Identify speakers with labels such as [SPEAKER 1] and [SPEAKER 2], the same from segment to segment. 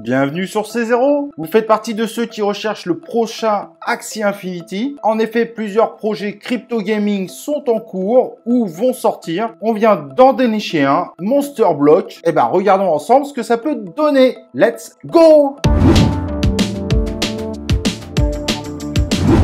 [SPEAKER 1] Bienvenue sur C0. Vous faites partie de ceux qui recherchent le prochain Axie Infinity. En effet, plusieurs projets crypto gaming sont en cours ou vont sortir. On vient d'en dénicher un, Monster Block. Eh ben, regardons ensemble ce que ça peut donner. Let's go!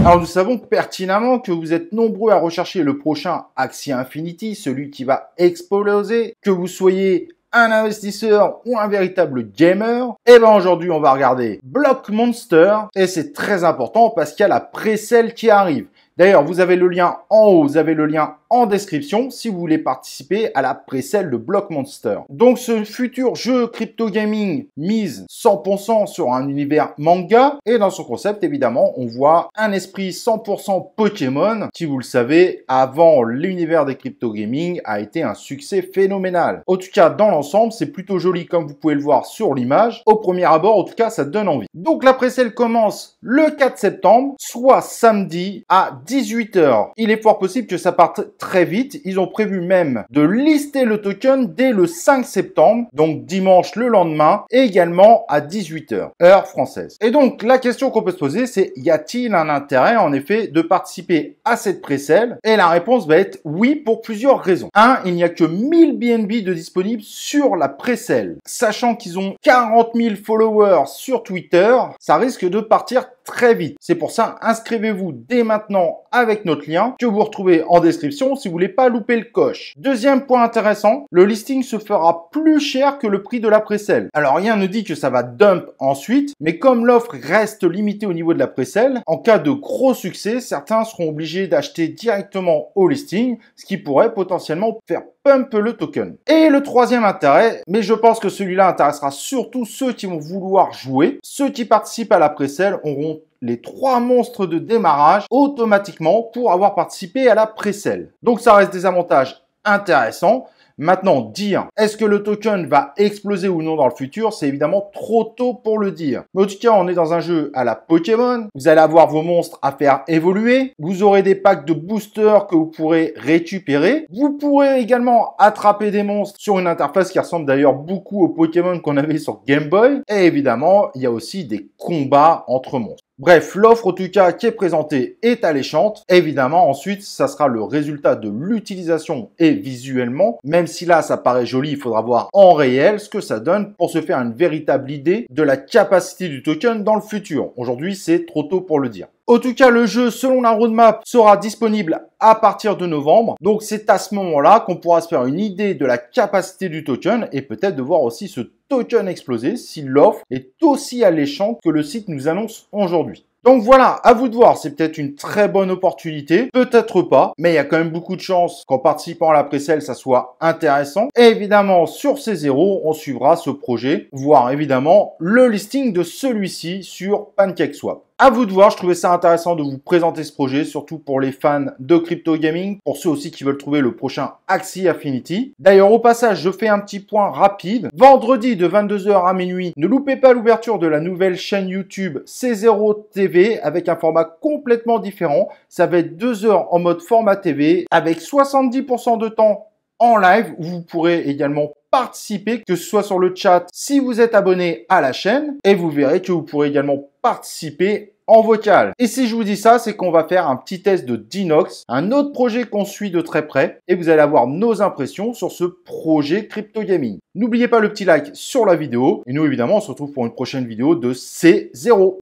[SPEAKER 1] Alors nous savons pertinemment que vous êtes nombreux à rechercher le prochain Axie Infinity, celui qui va exploser, que vous soyez un investisseur ou un véritable gamer. Et ben aujourd'hui on va regarder Block Monster et c'est très important parce qu'il y a la pré-sale qui arrive. D'ailleurs, vous avez le lien en haut, vous avez le lien en description si vous voulez participer à la pré-sale de Block Monster. Donc, ce futur jeu crypto gaming mise 100% sur un univers manga. Et dans son concept, évidemment, on voit un esprit 100% Pokémon qui, vous le savez, avant l'univers des crypto gaming a été un succès phénoménal. En tout cas, dans l'ensemble, c'est plutôt joli comme vous pouvez le voir sur l'image. Au premier abord, en tout cas, ça donne envie. Donc, la pré-sale commence le 4 septembre, soit samedi à 18 h. Il est fort possible que ça parte très vite. Ils ont prévu même de lister le token dès le 5 septembre, donc dimanche le lendemain, et également à 18 h, heure française. Et donc, la question qu'on peut se poser, c'est y a-t-il un intérêt, en effet, de participer à cette pré-sale? Et la réponse va être oui pour plusieurs raisons. 1, il n'y a que 1000 BNB de disponibles sur la pré-sale. Sachant qu'ils ont 40 000 followers sur Twitter, ça risque de partir très vite. C'est pour ça, inscrivez-vous dès maintenant avec notre lien que vous retrouvez en description si vous voulez pas louper le coche. Deuxième point intéressant, le listing se fera plus cher que le prix de la pré-sale. Alors rien ne dit que ça va dump ensuite, mais comme l'offre reste limitée au niveau de la pré-sale, en cas de gros succès, certains seront obligés d'acheter directement au listing, ce qui pourrait potentiellement faire pump le token. Et le troisième intérêt, mais je pense que celui-là intéressera surtout ceux qui vont vouloir jouer, ceux qui participent à la pré-sale auront les 3 monstres de démarrage automatiquement pour avoir participé à la pré-sale. Donc ça reste des avantages intéressants. Maintenant, dire est-ce que le token va exploser ou non dans le futur, c'est évidemment trop tôt pour le dire. Mais en tout cas, on est dans un jeu à la Pokémon. Vous allez avoir vos monstres à faire évoluer. Vous aurez des packs de boosters que vous pourrez récupérer. Vous pourrez également attraper des monstres sur une interface qui ressemble d'ailleurs beaucoup aux Pokémon qu'on avait sur Game Boy. Et évidemment, il y a aussi des combats entre monstres. Bref, l'offre en tout cas qui est présentée est alléchante. Évidemment, ensuite, ça sera le résultat de l'utilisation et visuellement. Même si là, ça paraît joli, il faudra voir en réel ce que ça donne pour se faire une véritable idée de la capacité du token dans le futur. Aujourd'hui, c'est trop tôt pour le dire. En tout cas, le jeu, selon la roadmap, sera disponible à partir de novembre. Donc, c'est à ce moment-là qu'on pourra se faire une idée de la capacité du token et peut-être de voir aussi ce token exploser si l'offre est aussi alléchante que le site nous annonce aujourd'hui. Donc voilà, à vous de voir, c'est peut-être une très bonne opportunité, peut-être pas, mais il y a quand même beaucoup de chances qu'en participant à la pré-sale, ça soit intéressant. Et évidemment, sur C0, on suivra ce projet, voire évidemment le listing de celui-ci sur PancakeSwap. À vous de voir, je trouvais ça intéressant de vous présenter ce projet, surtout pour les fans de crypto gaming, pour ceux aussi qui veulent trouver le prochain Axie Infinity. D'ailleurs, au passage, je fais un petit point rapide. Vendredi de 22 h à minuit, ne loupez pas l'ouverture de la nouvelle chaîne YouTube C0 TV avec un format complètement différent. Ça va être 2 heures en mode format TV avec 70% de temps en live où vous pourrez également participer, que ce soit sur le chat si vous êtes abonné à la chaîne et vous verrez que vous pourrez également participer en vocal. Et si je vous dis ça, c'est qu'on va faire un petit test de Dinox, un autre projet qu'on suit de très près et vous allez avoir nos impressions sur ce projet crypto gaming. N'oubliez pas le petit like sur la vidéo et nous évidemment on se retrouve pour une prochaine vidéo de C0.